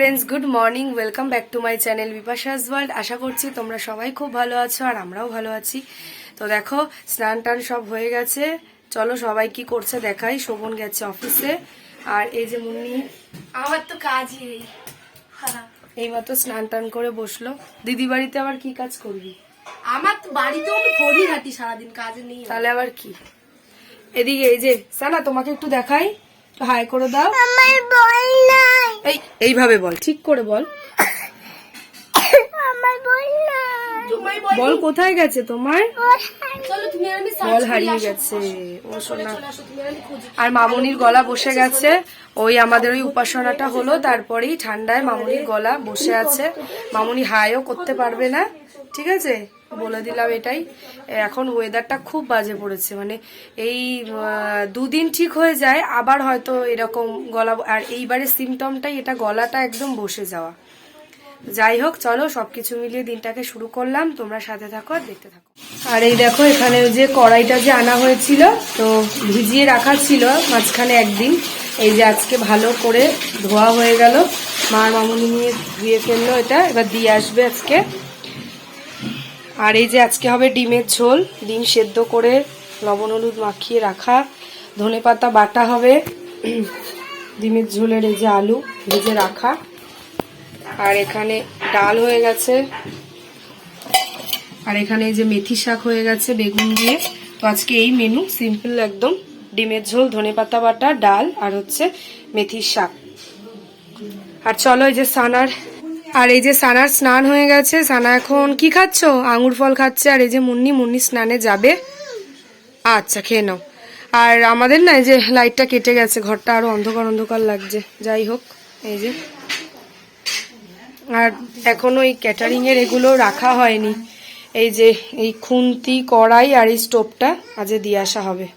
Friends, good morning. Welcome back to my channel Bipasha's world. আশা করছি তোমরা সবাই খুব ভালো আছো আর আমরাও ভালো আছি। তো দেখো, স্নান টান সব হয়ে গেছে। চলো সবাই কি করছে দেখাই। শোভন গেছে অফিসে, আর এই যে মুন্নি আমার তো কাজই নেই। এইমাত্র স্নান টান করে বসলো। দিদি বাড়িতে আবার কি কাজ করবি? আমার তো বাড়িতেও আমি ফোনই ঘাটি সারাদিন, কাজে নেই। তাহলে আবার কি? এদিকে এই যে সানা, তোমাকে একটু দেখাই, হাই করে দাও। আমার বল নাই। এইভাবে বল, ঠিক করে বল। আমার বল নাই। তোমার বল বল কোথায় গেছে তোমার? চলো তুমি আর আমি বল হারিয়ে গেছে। ও সোনা। আর মামনির গলা বসে গেছে। ওই আমাদের ওই উপাসনাটা হলো, তারপরেই ঠান্ডায় মামনির গলা বসে আছে। মামনি হাইও করতে পারবে না, ঠিক আছে, বলে দিলাম এটাই। এখন ওয়েদারটা খুব বাজে পড়েছে, মানে এই দুদিন ঠিক হয়ে যায়, আবার হয়তো এরকম গলা। আর এইবারের সিমটমটাই এটা, গলাটা একদম বসে যাওয়া। যাই হোক, চলো সবকিছু মিলিয়ে দিনটাকে শুরু করলাম। তোমরা সাথে থাকো আর দেখতে থাকো। আর এই দেখো, এখানে যে কড়াইটা যে আনা হয়েছিল, তো ভিজিয়ে রাখা ছিল মাঝখানে একদিন। এই যে আজকে ভালো করে ধোয়া হয়ে গেল। মার মামুনি নিয়ে ধুয়ে ফেললো এটা, এবার দিয়ে আসবে আজকে। আর এই যে আজকে হবে ডিমের ঝোল, ডিম সেদ্ধ করে লবণ হলুদ মাখিয়ে রাখা, ধনেপাতা বাটা হবে, ডিমের ঝোলের এই যে আলু ভেজে রাখা, আর এখানে ডাল হয়ে গেছে, আর এখানে এই যে মেথি শাক হয়ে গেছে বেগুন দিয়ে। তো আজকে এই মেনু, সিম্পল একদম, ডিমের ঝোল, ধনেপাতা বাটা, ডাল আর হচ্ছে মেথির শাক। আর চলো, এই যে সানার, আর এই যে সানার স্নান হয়ে গেছে। সানা এখন কি খাচ্ছ? আঙুর ফল খাচ্ছে। আর এই যে মুন্নি স্নানে যাবে। আচ্ছা, খেয়ে নাও। আর আমাদের না, এই যে লাইটটা কেটে গেছে, ঘরটা আরো অন্ধকার অন্ধকার লাগছে। যাই হোক, এই যে, আর এখনো এই ক্যাটারিং এর এগুলো রাখা হয়নি। এই যে এই খুন্তি, কড়াই আর এই স্টোভটা আজকে দিয়ে আসা হবে,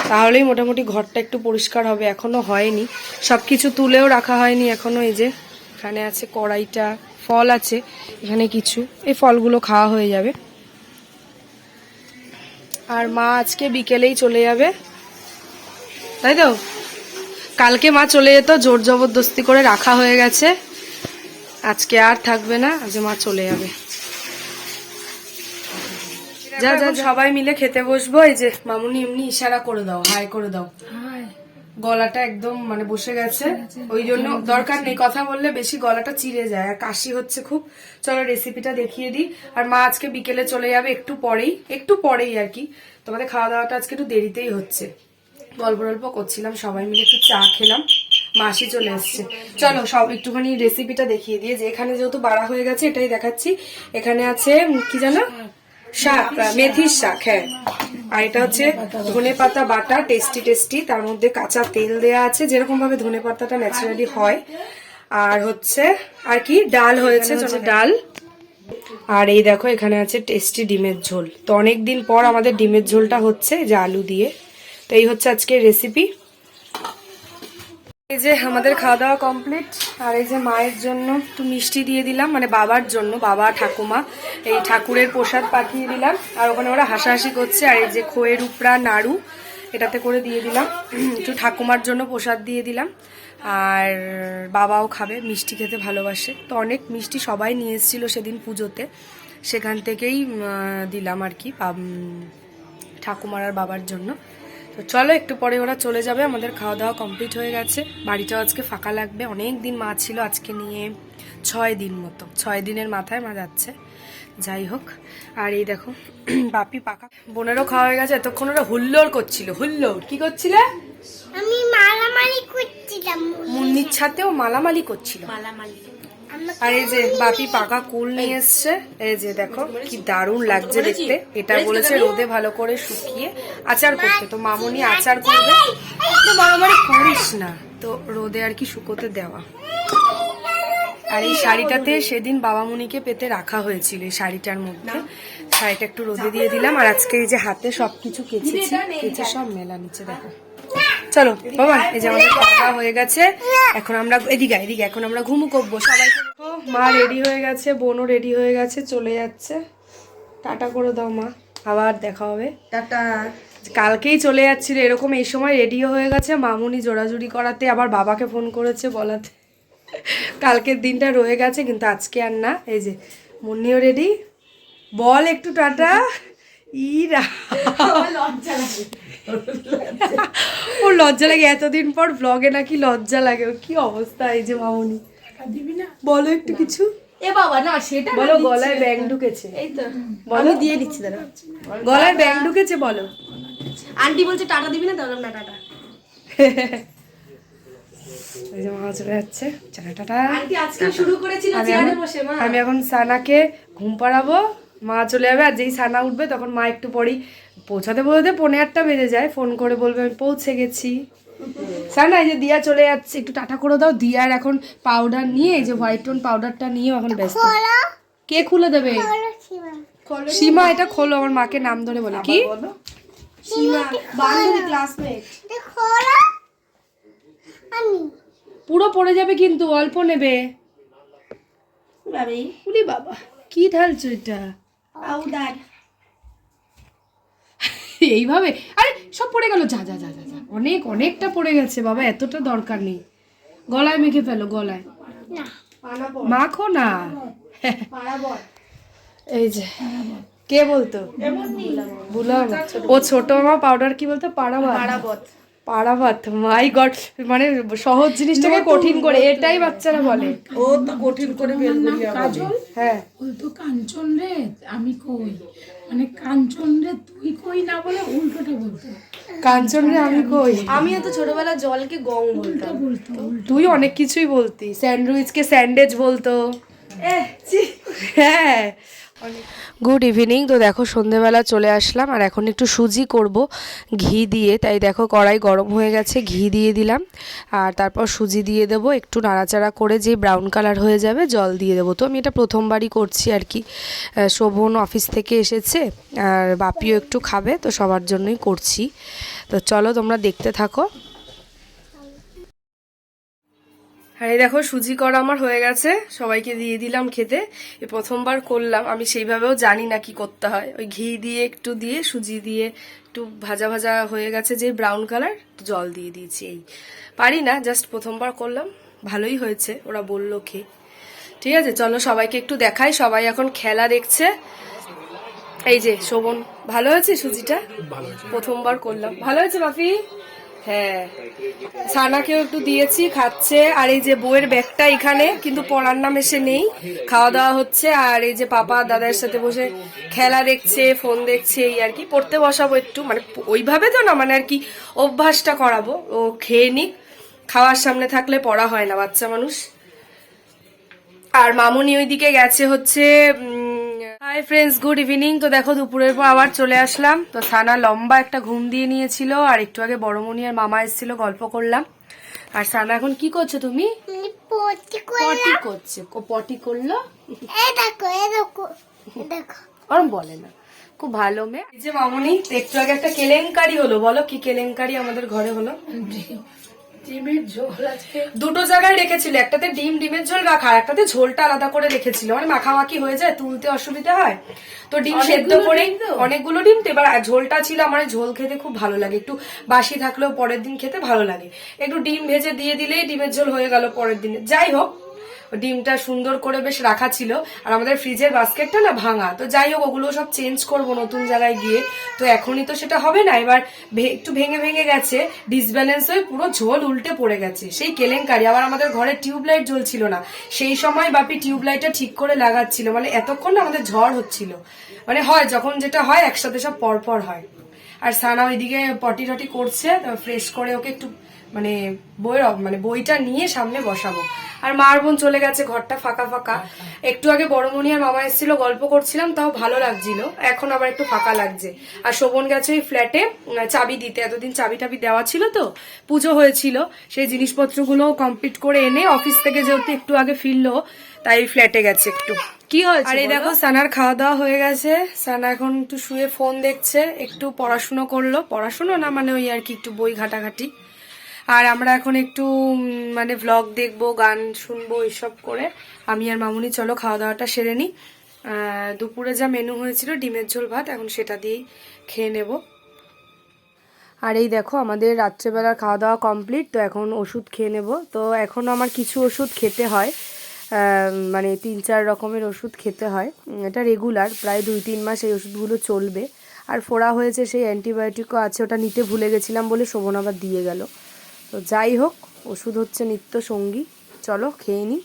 তাহলেই মোটামুটি ঘরটা একটু পরিষ্কার হবে। এখনো হয়নি, সবকিছু তুলেও রাখা হয়নি এখনো। এই যে এখানে আছে কড়াইটা, ফল আছে এখানে কিছু, এই ফলগুলো খাওয়া হয়ে যাবে। আর মা আজকে বিকেলেই চলে যাবে, তাই তো? কালকে মা চলে যেত, জোর জবরদস্তি করে রাখা হয়ে গেছে। আজকে আর থাকবে না, আজ মা চলে যাবে। যা যা, সবাই মিলে খেতে বসবো। এই যে মামুনি এমনি ইশারা করে দাও, হাই করে দাও। গলাটা একদম মানে বসে গেছে, ওই জন্য দরকার নেই কথা বললে, বেশি গলাটা চিড়ে যায় আর কাশি হচ্ছে খুব। চলো রেসিপিটা দেখিয়ে দিই। আর মা আজকে বিকেলে চলে যাবে, একটু পরেই আর কি। তোমাদের খাওয়া দাওয়াটা আজকে একটু দেরিতেই হচ্ছে। গল্প গল্প করছিলাম, সবাই মিলে একটু চা খেলাম, মাসি চলে এসছে। চলো সব একটুখানি রেসিপিটা দেখিয়ে দিয়ে, যে এখানে যেহেতু বাড়া হয়ে গেছে এটাই দেখাচ্ছি। এখানে আছে কি জানো, শাক, মেথির শাক, হ্যাঁ। আর এটা হচ্ছে ধনেপাতা বাটা, টেস্টি, তার মধ্যে কাঁচা তেল দেয়া আছে, যেরকম ভাবে ধনেপাতাটা ন্যাচারালি হয়। আর হচ্ছে আর কি, ডাল হয়েছে, ডাল। আর এই দেখো, এখানে আছে টেস্টি ডিমের ঝোল। তো অনেকদিন পর আমাদের ডিমের ঝোলটা হচ্ছে, যে আলু দিয়ে। তো এই হচ্ছে আজকের রেসিপি। এই যে আমাদের খাওয়া দাওয়া কমপ্লিট। আর এই যে মায়ের জন্য একটু মিষ্টি দিয়ে দিলাম, মানে বাবার জন্য, বাবা ঠাকুমা এই ঠাকুরের প্রসাদ পাঠিয়ে দিলাম। আর ওখানে ওরা হাসাহাসি করছে। আর এই যে খোয়ের উপরা নাড়ু, এটাতে করে দিয়ে দিলাম। একটু ঠাকুমার জন্য প্রসাদ দিয়ে দিলাম। আর বাবাও খাবে, মিষ্টি খেতে ভালোবাসে, তো অনেক মিষ্টি সবাই নিয়ে এসেছিলো সেদিন পুজোতে, সেখান থেকেই দিলাম আর কি ঠাকুমার আর বাবার জন্য। তো চলো, একটু পরে ওরা চলে যাবে, আমাদের খাওয়া দাওয়া কমপ্লিট হয়ে গেছে। বাড়িটাও আজকে ফাঁকা লাগবে, অনেক দিন মা ছিল, আজকে নিয়ে 6 দিন মতো, 6 দিনের মাথায় মা যাচ্ছে। যাই হোক, আর এই দেখো বাপি পাকা, বোনেরও খাওয়া হয়ে গেছে। এতক্ষণ ওরা হুল্লোড় করছিল। হুল্লোড় কি করছিলে? আমি মালামালি করছিলাম, মুন্নির ছাতেও মালামালি করছিল। আর এই যে বাপি পাকা কুল নিয়ে এসছে, এই যে দেখো কি দারুণ লাগছে দেখতে। এটা বলেছে রোদে ভালো করে শুকিয়ে আচার করতে, তো মামুনি আচার করবে। তো মারামারি করিস না, তো রোদে আর কি শুকোতে দেওয়া। আর এই শাড়িটাতে সেদিন বাবামণিকে পেতে রাখা হয়েছিল, এই শাড়িটার মধ্যে। শাড়িটা একটু রোদে দিয়ে দিলাম। আর আজকে এই যে হাতে সবকিছু কেচেছি, কেচে সব মেলা নিচে দেখো। চলো বাবা, এই যে আমাদের খাওয়া হয়ে গেছে, এখন আমরা এদিকে এখন আমরা ঘুমু করবো সবাই। মা রেডি হয়ে গেছে, বোনও রেডি হয়ে গেছে, চলে যাচ্ছে। টাটা করে দাও মা, আবার দেখা হবে। টাটা। কালকেই চলে যাচ্ছিল এরকম এই সময় রেডিও হয়ে গেছে, মামুনি জোড়াজুড়ি করাতে, আবার বাবাকে ফোন করেছে বলাতে। কালকের দিনটা রয়ে গেছে কিন্তু আজকে আর না। এই যে মুন্নিও রেডি, বল একটু টাটা। ইরা ও লজ্জা লাগে, এতদিন পর ব্লগে নাকি লজ্জা লাগে, ওর কি অবস্থা। এই যে মামুনি, বলো একটু কিছু। এ বাবা না সেটা বলো গলায় ব্যাং ঢুকেছে, এই তো বলো দিয়ে দিচ্ছি দাঁড়া। গলায় ব্যাং ঢুকেছে বলো। আন্টি বলছে টাটা দিবি না, তাহলে না টাটা। এই যে মা চলে যাচ্ছে, টাটা। আন্টি আজকে শুরু করেছিল চেয়ারে বসে মা। আমি এখন সানাকে ঘুম পাড়াবো, মা চলে যাবে। আর যেই সানা উঠবে তখন মা একটু পরেই পৌঁছাতে বলতে 8:45 বেজে যায়, ফোন করে বলবে আমি পৌঁছে গেছি। সানা এই যে দিয়া চলে যাচ্ছে, একটু টাটা করে দাও। দিয়ার এখন পাউডার নিয়ে, এই যে হোয়াইট টোন পাউডারটা নিয়ে এখন ব্যস্ত। কে খুলে দেবে? সীমা, এটা খোলো। আমার মাকে নাম ধরে বলে কি? সীমা বান্ধবী ক্লাসমেট। পুরো পড়ে যাবে কিন্তু, অল্প নেবে। উলি বাবা, কি ঢালছো এটা? পাউডার। এইভাবে আরে সব পড়ে গেল। যা যা যা যা যা, অনেকটা পড়ে গেছে বাবা, এতটা দরকার নেই। গলায় মেখে ফেলো, গলায় মাখো না। এই যে কে বলতো? বুলাম। ও ছোট মা পাউডার কি বলতো? পাড়াবাত। পাড়াবাত, মাই গড, মানে সহজ জিনিসটাকে কঠিন করে, এটাই বাচ্চারা বলে। ও তো কঠিন করে বেলগুড়িয়া বলে। হ্যাঁ বলতো কাঞ্চন রে আমি কই, মানে কাঞ্চন রে তুই কই না বলে উল্টোটা বলতো। কাঞ্চন রে আমি কই। আমিও তো ছোটবেলা জলকে গং বলতাম। বলতো তুই অনেক কিছুই বলতি, স্যান্ডউইচকে স্যান্ডেজ বলতো। হ্যাঁ। Good evening. তো দেখো সন্ধেবেলা চলে আসলাম, আর এখন একটু সুজি করব ঘি দিয়ে। তাই দেখো কড়াই গরম হয়ে গেছে, ঘি দিয়ে দিলাম, আর তারপর সুজি দিয়ে দেবো। একটু নাড়াচাড়া করে যে ব্রাউন কালার হয়ে যাবে জল দিয়ে দেবো। তো আমি এটা প্রথমবারই করছি আর কি। শোভন অফিস থেকে এসেছে, আর বাপিও একটু খাবে, তো সবার জন্যই করছি। তো চলো তোমরা দেখতে থাকো। আর এই দেখো সুজি করা আমার হয়ে গেছে, সবাইকে দিয়ে দিলাম খেতে। এই প্রথমবার করলাম, আমি সেইভাবেও জানি না কি করতে হয়। ওই ঘি দিয়ে একটু দিয়ে সুজি দিয়ে একটু ভাজা ভাজা হয়ে গেছে যে ব্রাউন কালার, জল দিয়ে দিয়েছি। এই পারি না, জাস্ট প্রথমবার করলাম, ভালোই হয়েছে ওরা বললো খেয়ে। ঠিক আছে চলো সবাইকে একটু দেখাই। সবাই এখন খেলা দেখছে। এই যে শোভন, ভালো হয়েছে সুজিটা, প্রথমবার করলাম, ভালো হয়েছে বাপি। হ্যাঁ, সানাকেও একটু দিয়েছি, খাচ্ছে। আর এই যে বইয়ের ব্যাগটা এখানে, কিন্তু পড়ার নাম এসে নেই, খাওয়া দাওয়া হচ্ছে। আর এই যে পাপা দাদার সাথে বসে খেলা দেখছে, ফোন দেখছে। এই আর কি, পড়তে বসাবো একটু, মানে ওইভাবে তো না, মানে আর কি অভ্যাসটা করাবো। ও খেয়ে নিক, খাওয়ার সামনে থাকলে পড়া হয় না, বাচ্চা মানুষ। আর মামুনি ওইদিকে গেছে হচ্ছে। Hi friends, good evening. তো দেখো দুপুরের পর আবার চলে আসলাম। তো সানা লম্বা একটা ঘুম দিয়ে নিয়েছিল, আর একটু আগে বড়মনি আর মামা এসেছিল, গল্প করলাম। আর সানা এখন কি করছো তুমি? পটি করছে। পটি করলো, ওরম বলে না, খুব ভালো মেয়ে। এই যে মামুনি, একটু আগে একটা কেলেঙ্কারি হলো, বলো কি কেলেঙ্কারি আমাদের ঘরে হলো? ডিমের ঝোল আজকে দুটো জায়গায় রেখেছিল, একটাতে ডিমের ঝোল রাখা, আর একটাতে ঝোলটা আলাদা করে রেখেছিল, মানে মাখামাখি হয়ে যায়, তুলতে অসুবিধা হয়। তো ডিম সেদ্ধ করে, অনেকগুলো ডিম তো, এবার ঝোলটা ছিল আমার, ঝোল খেতে খুব ভালো লাগে, একটু বাসি থাকলেও পরের দিন খেতে ভালো লাগে। একটু ডিম ভেজে দিয়ে দিলেই ডিমের ঝোল হয়ে গেল পরের দিনে। যাই হোক, ডিমটা সুন্দর করে বেশ রাখা ছিল, আর আমাদের ফ্রিজের বাস্কেটটা না ভাঙা। তো যাই হোক, ওগুলো সব চেঞ্জ করব নতুন জায়গায় গিয়ে। তো এখনই তো সেটা হবে না, এবার একটু ভেঙে ভেঙে গেছে, ডিসব্যালেন্স হয়ে পুরো ঝোল উল্টে পড়ে গেছে, সেই কেলেঙ্কারি। আবার আমাদের ঘরে টিউবলাইট জ্বলছিল না, সেই সময় বাপি টিউবলাইটটা ঠিক করে লাগাচ্ছিল, মানে এতক্ষণ না আমাদের ঝড় হচ্ছিল। মানে হয় যখন যেটা হয় একসাথে সব পরপর হয়। আর সানা ওইদিকে পটি টটি করছে, ফ্রেশ করে ওকে একটু মানে বইটা নিয়ে সামনে বসাবো। আর মার বোন চলে গেছে, ঘরটা ফাঁকা ফাঁকা। একটু আগে বড়মনি আর মামা এসেছিল, গল্প করছিলাম, তাও ভালো লাগছিল। এখন আবার একটু ফাঁকা লাগছে। আর শোভন গেছে ওই ফ্ল্যাটে চাবি দিতে, এতদিন চাবি টাবি দেওয়া ছিল, তো পুজো হয়েছিল, সেই জিনিসপত্রগুলো কমপ্লিট করে এনে অফিস থেকে যেহেতু একটু আগে ফিরলো, তাই ফ্ল্যাটে গেছে একটু। কি হয়েছে? আর এই দেখো সানার খাওয়া দাওয়া হয়ে গেছে, সানা এখন একটু শুয়ে ফোন দেখছে, একটু পড়াশুনো করলো, পড়াশুনো না মানে ওই আর কি একটু বই ঘাটাঘাটি। আর আমরা এখন একটু মানে ভ্লগ দেখবো, গান শুনবো, এইসব করে আমি আর মামুনি চলো খাওয়া দাওয়াটা সেরে নিই। দুপুরে যা মেনু হয়েছিল ডিমের ঝোল ভাত, এখন সেটা দিয়েই খেয়ে নেব। আর এই দেখো আমাদের রাত্রেবেলার খাওয়া দাওয়া কমপ্লিট। তো এখন ওষুধ খেয়ে নেব। তো এখনও আমার কিছু ওষুধ খেতে হয়, মানে 3-4 রকমের ওষুধ খেতে হয়। এটা রেগুলার, প্রায় 2-3 মাস এই ওষুধগুলো চলবে। আর ফোড়া হয়েছে, সেই অ্যান্টিবায়োটিকও আছে, ওটা নিতে ভুলে গেছিলাম বলে শোভন আবার দিয়ে গেল। তো যাই হোক, ওষুধ হচ্ছে নিত্য সঙ্গী। চলো খেয়ে নিই।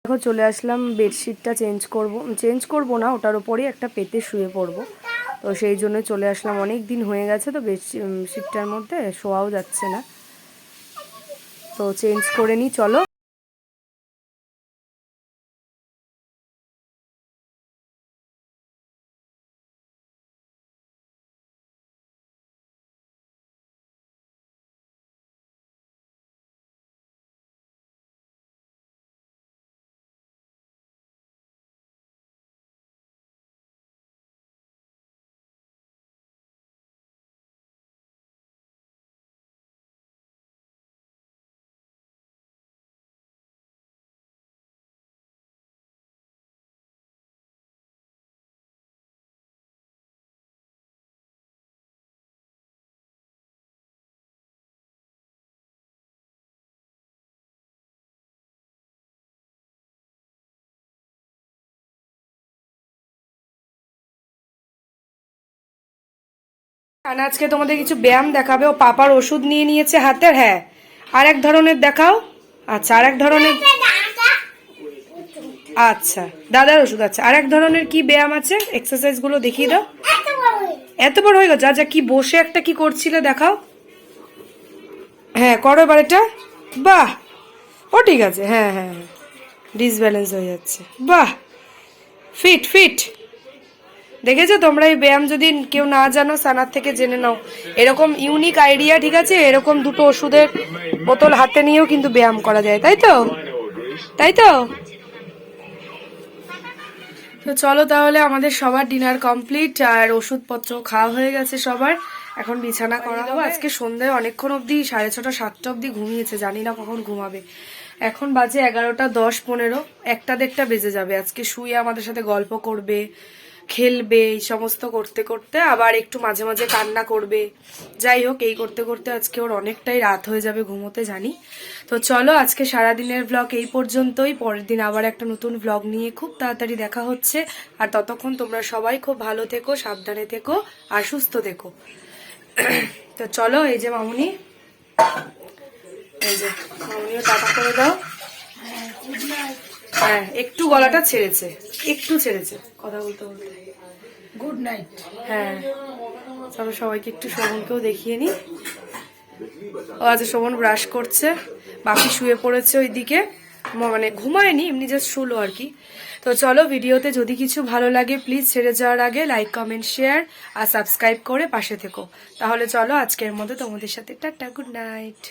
এখন চলে আসলাম, বেডশিটটা চেঞ্জ করব না, ওটার ওপরেই একটা পেতে শুয়ে পড়বো। তো সেই জন্য চলে আসলাম, অনেক দিন হয়ে গেছে তো বেডশিটটার মধ্যে শোয়াও যাচ্ছে না। তো চেঞ্জ করে নিই, চলো। কানা আজকে তোমাদের কিছু ব্যায়াম দেখাবে। ও পাপার ওষুধ নিয়ে নিয়েছে হাতের। হ্যাঁ, আর এক ধরনের দেখাও। আচ্ছা, আর এক ধরনের, আচ্ছা দাদার ওষুধ। আচ্ছা, আর এক ধরনের কি ব্যায়াম আছে, এক্সারসাইজ গুলো দেখিয়ে দাও। এত বড় হয়ে গেছে। আচ্ছা, কি বসে একটা কি করছিলে দেখাও। হ্যাঁ করো এবার এটা। বাহ, ও ঠিক আছে। হ্যাঁ হ্যাঁ হ্যাঁ, ডিসব্যালেন্স হয়ে যাচ্ছে। বাহ, ফিট ফিট। দেখেছো তোমরা, এই ব্যায়াম যদি কেউ না জানো, সানার থেকে জেনে নাও। এরকম ইউনিক আইডিয়া, ঠিক আছে? এরকম দুটো ওষুধের বোতল হাতে নিয়েও কিন্তু ব্যায়াম করা যায়, তাই তো? তাই তো? তো চলো তাহলে, আমাদের সবার ডিনার কমপ্লিট আর ওষুধপত্র খাওয়া হয়ে গেছে সবার। এখন বিছানা করা হবে। আজকে সন্ধ্যায় অনেকক্ষণ অবধি, 6:30 7টা অবধি ঘুমিয়েছে, জানি না কখন ঘুমাবে। এখন বাজে 11:10-15, 1টা-1:30 বেজে যাবে। আজকে শুয়ে আমাদের সাথে গল্প করবে, খেলবে, এই সমস্ত করতে করতে আবার একটু মাঝে মাঝে কান্না করবে। যাই হোক, এই করতে করতে আজকে ওর অনেকটাই রাত হয়ে যাবে ঘুমোতে, জানি। তো চলো, আজকে সারাদিনের ব্লগ এই পর্যন্তই। পরের দিন আবার একটা নতুন ব্লগ নিয়ে খুব তাড়াতাড়ি দেখা হচ্ছে। আর ততক্ষণ তোমরা সবাই খুব ভালো থেকো, সাবধানে থেকো আর সুস্থ থেকো। তো চলো, এই যে মামুনি, এই যে মামুনিও টাটা করে দাও। হ্যাঁ, একটু গলাটা ছেড়েছে, একটু ছেড়েছে কথা বলতে বলতে। Good night. হ্যাঁ, চলো সবাইকে একটু শোভনকেও দেখিয়ে নি। ও আচ্ছা, শোভন ব্রাশ করছে, বাকি শুয়ে পড়েছে ওইদিকে, মানে ঘুমায়নি, এমনি জাস্ট শুলো আর কি। তো চলো, ভিডিওতে যদি কিছু ভালো লাগে প্লিজ ছেড়ে যাওয়ার আগে লাইক, কমেন্ট, শেয়ার আর সাবস্ক্রাইব করে পাশে থেকো। তাহলে চলো, আজকের মতো তোমাদের সাথে টাটা, গুড নাইট।